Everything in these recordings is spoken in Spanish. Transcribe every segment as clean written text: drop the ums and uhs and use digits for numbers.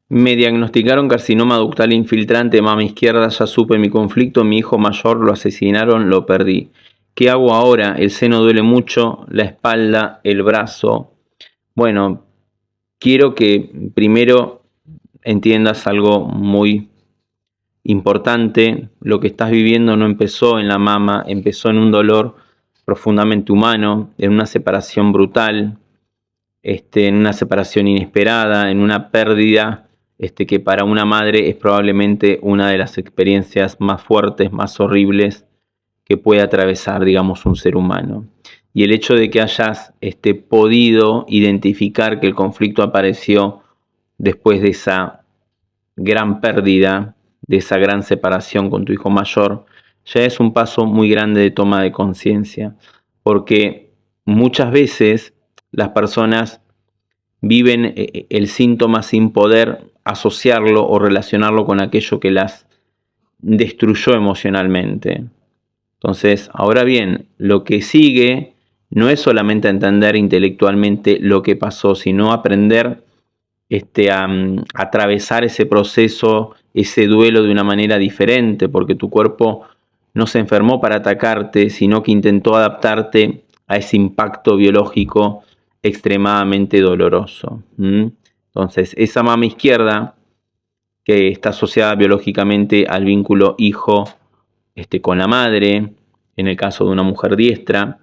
Me diagnosticaron carcinoma ductal infiltrante de mama izquierda, ya supe mi conflicto, mi hijo mayor lo asesinaron, lo perdí. ¿Qué hago ahora? El seno duele mucho, la espalda, el brazo. Bueno, quiero que primero entiendas algo muy importante. Lo que estás viviendo no empezó en la mama, empezó en un dolor profundamente humano, en una separación brutal, en una separación inesperada, en una pérdida que para una madre es probablemente una de las experiencias más fuertes, más horribles que puede atravesar, digamos, un ser humano. Y el hecho de que hayas podido identificar que el conflicto apareció después de esa gran pérdida, de esa gran separación con tu hijo mayor, ya es un paso muy grande de toma de conciencia, porque muchas veces las personas viven el síntoma sin poder asociarlo o relacionarlo con aquello que las destruyó emocionalmente. Entonces, ahora bien, lo que sigue no es solamente entender intelectualmente lo que pasó, sino aprender a atravesar ese proceso, ese duelo de una manera diferente, porque tu cuerpo no se enfermó para atacarte, sino que intentó adaptarte a ese impacto biológico extremadamente doloroso. Entonces, esa mama izquierda, que está asociada biológicamente al vínculo hijo con la madre, en el caso de una mujer diestra,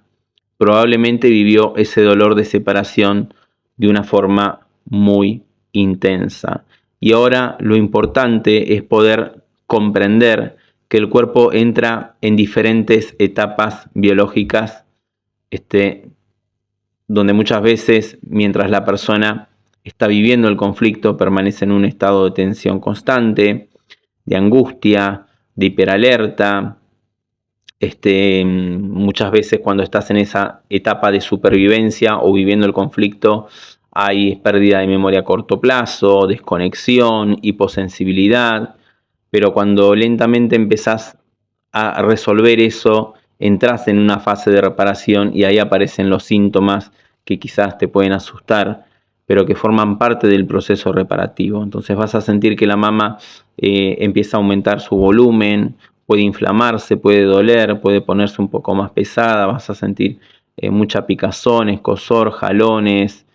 probablemente vivió ese dolor de separación de una forma muy intensa. Y ahora lo importante es poder comprender que el cuerpo entra en diferentes etapas biológicas, donde muchas veces, mientras la persona está viviendo el conflicto, permanece en un estado de tensión constante, de angustia, de hiperalerta. Muchas veces cuando estás en esa etapa de supervivencia o viviendo el conflicto, hay pérdida de memoria a corto plazo, desconexión, hiposensibilidad, pero cuando lentamente empezás a resolver eso, entras en una fase de reparación y ahí aparecen los síntomas que quizás te pueden asustar, pero que forman parte del proceso reparativo. Entonces vas a sentir que la mama empieza a aumentar su volumen, puede inflamarse, puede doler, puede ponerse un poco más pesada, vas a sentir mucha picazón, escozor, jalones,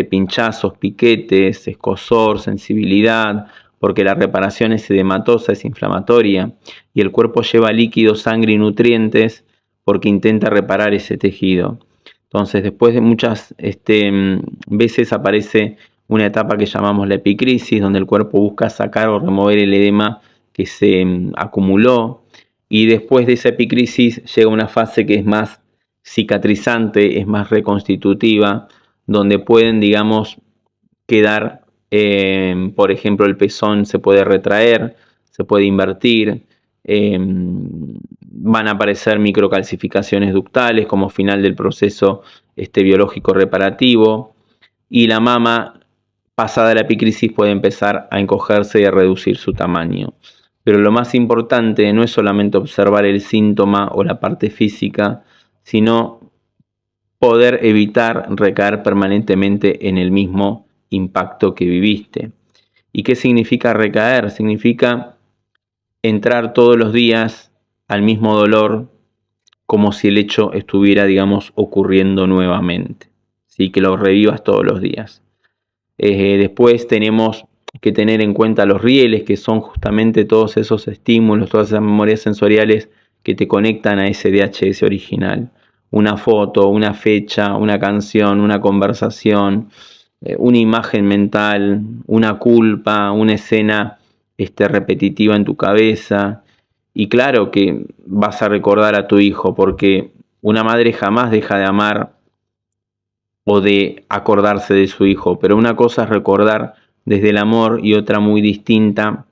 pinchazos, piquetes, escozor, sensibilidad, porque la reparación es edematosa, es inflamatoria, y el cuerpo lleva líquido, sangre y nutrientes porque intenta reparar ese tejido. Entonces, después de muchas veces aparece una etapa que llamamos la epicrisis, donde el cuerpo busca sacar o remover el edema que se acumuló, y después de esa epicrisis llega una fase que es más cicatrizante, es más reconstitutiva, donde pueden, digamos, quedar, por ejemplo, el pezón se puede retraer, se puede invertir, van a aparecer microcalcificaciones ductales como final del proceso biológico reparativo, y la mama, pasada la epicrisis, puede empezar a encogerse y a reducir su tamaño. Pero lo más importante no es solamente observar el síntoma o la parte física, sino poder evitar recaer permanentemente en el mismo impacto que viviste. ¿Y qué significa recaer? Significa entrar todos los días al mismo dolor como si el hecho estuviera, digamos, ocurriendo nuevamente. ¿Sí? Que lo revivas todos los días. Después tenemos que tener en cuenta los rieles, que son justamente todos esos estímulos, todas esas memorias sensoriales que te conectan a ese DHS original. Una foto, una fecha, una canción, una conversación, una imagen mental, una culpa, una escena repetitiva en tu cabeza. Y claro que vas a recordar a tu hijo, porque una madre jamás deja de amar o de acordarse de su hijo, pero una cosa es recordar desde el amor y otra muy distinta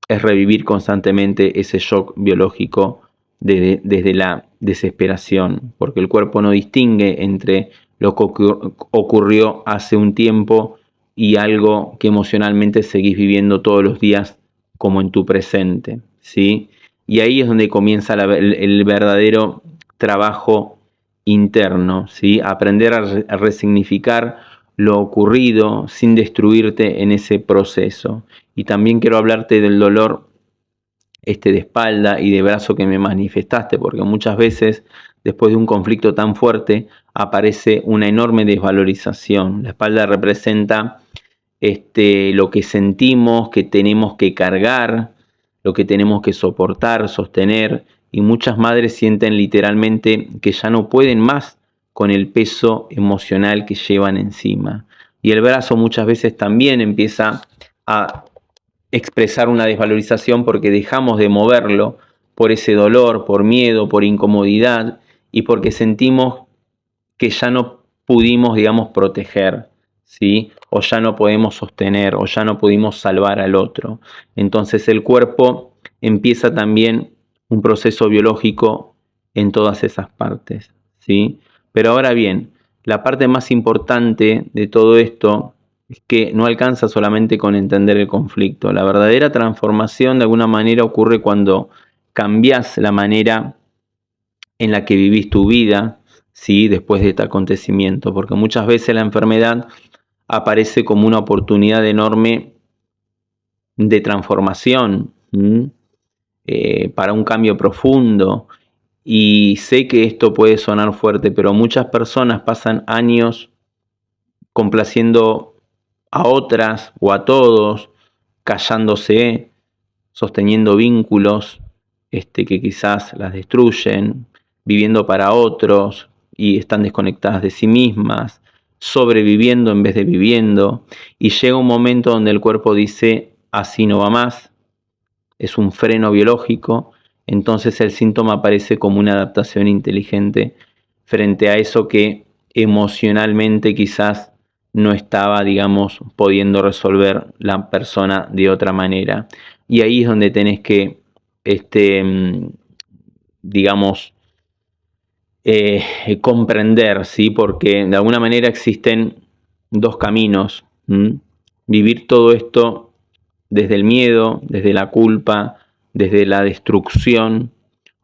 es revivir constantemente ese shock biológico desde la desesperación, porque el cuerpo no distingue entre lo que ocurrió hace un tiempo y algo que emocionalmente seguís viviendo todos los días como en tu presente, ¿sí? Y ahí es donde comienza el verdadero trabajo interno, ¿sí? Aprender a resignificar lo ocurrido sin destruirte en ese proceso. Y también quiero hablarte del dolor de espalda y de brazo que me manifestaste, porque muchas veces después de un conflicto tan fuerte aparece una enorme desvalorización. La espalda representa lo que sentimos, que tenemos que cargar, lo que tenemos que soportar, sostener, y muchas madres sienten literalmente que ya no pueden más con el peso emocional que llevan encima. Y el brazo muchas veces también empieza a expresar una desvalorización porque dejamos de moverlo por ese dolor, por miedo, por incomodidad y porque sentimos que ya no pudimos, digamos, proteger, ¿sí? O ya no podemos sostener, o ya no pudimos salvar al otro. Entonces el cuerpo empieza también un proceso biológico en todas esas partes, ¿sí? Pero ahora bien, la parte más importante de todo esto es que no alcanza solamente con entender el conflicto. La verdadera transformación de alguna manera ocurre cuando cambias la manera en la que vivís tu vida, ¿sí? Después de este acontecimiento, porque muchas veces la enfermedad aparece como una oportunidad enorme de transformación, para un cambio profundo. Y sé que esto puede sonar fuerte, pero muchas personas pasan años complaciendo a otras o a todos, callándose, sosteniendo vínculos que quizás las destruyen, viviendo para otros y están desconectadas de sí mismas, sobreviviendo en vez de viviendo, y llega un momento donde el cuerpo dice, así no va más, es un freno biológico, entonces el síntoma aparece como una adaptación inteligente frente a eso que emocionalmente quizás no estaba, digamos, pudiendo resolver la persona de otra manera. Y ahí es donde tenés que, digamos, comprender, ¿sí? Porque de alguna manera existen dos caminos. Vivir todo esto desde el miedo, desde la culpa, desde la destrucción,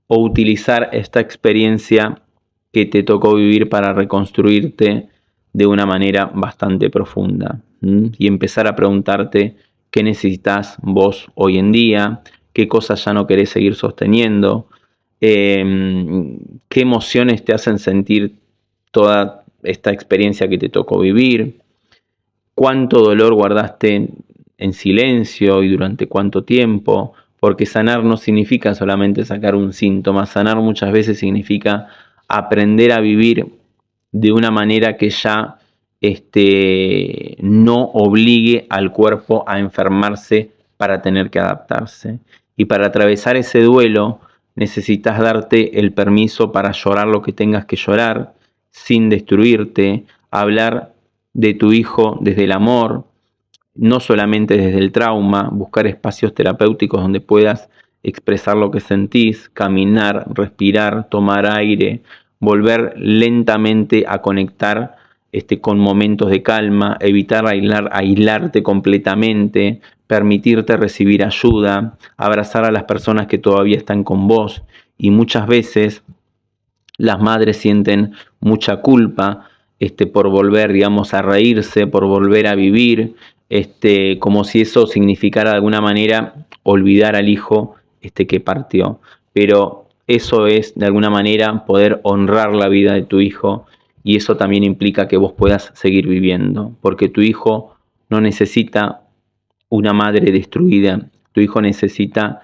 o utilizar esta experiencia que te tocó vivir para reconstruirte de una manera bastante profunda. Y empezar a preguntarte qué necesitas vos hoy en día, qué cosas ya no querés seguir sosteniendo, qué emociones te hacen sentir toda esta experiencia que te tocó vivir, cuánto dolor guardaste en silencio y durante cuánto tiempo, porque sanar no significa solamente sacar un síntoma, sanar muchas veces significa aprender a vivir de una manera que ya no obligue al cuerpo a enfermarse para tener que adaptarse. Y para atravesar ese duelo necesitas darte el permiso para llorar lo que tengas que llorar, sin destruirte, hablar de tu hijo desde el amor, no solamente desde el trauma, buscar espacios terapéuticos donde puedas expresar lo que sentís, caminar, respirar, tomar aire, volver lentamente a conectar con momentos de calma, evitar aislarte completamente, permitirte recibir ayuda, abrazar a las personas que todavía están con vos. Y muchas veces las madres sienten mucha culpa por volver, digamos, a reírse, por volver a vivir, como si eso significara de alguna manera olvidar al hijo que partió. Pero eso es de alguna manera poder honrar la vida de tu hijo, y eso también implica que vos puedas seguir viviendo, porque tu hijo no necesita una madre destruida, tu hijo necesita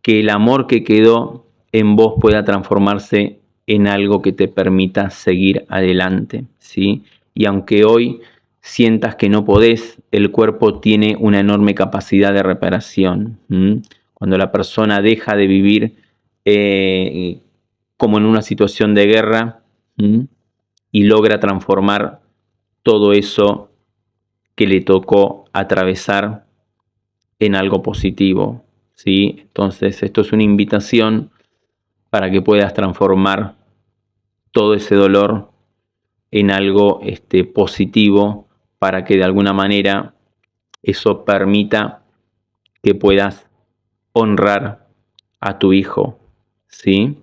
que el amor que quedó en vos pueda transformarse en algo que te permita seguir adelante, ¿sí? Y aunque hoy sientas que no podés, el cuerpo tiene una enorme capacidad de reparación. Cuando la persona deja de vivir como en una situación de guerra, y logra transformar todo eso que le tocó atravesar en algo positivo, ¿sí? Entonces esto es una invitación para que puedas transformar todo ese dolor en algo positivo, para que de alguna manera eso permita que puedas honrar a tu hijo, ¿sí?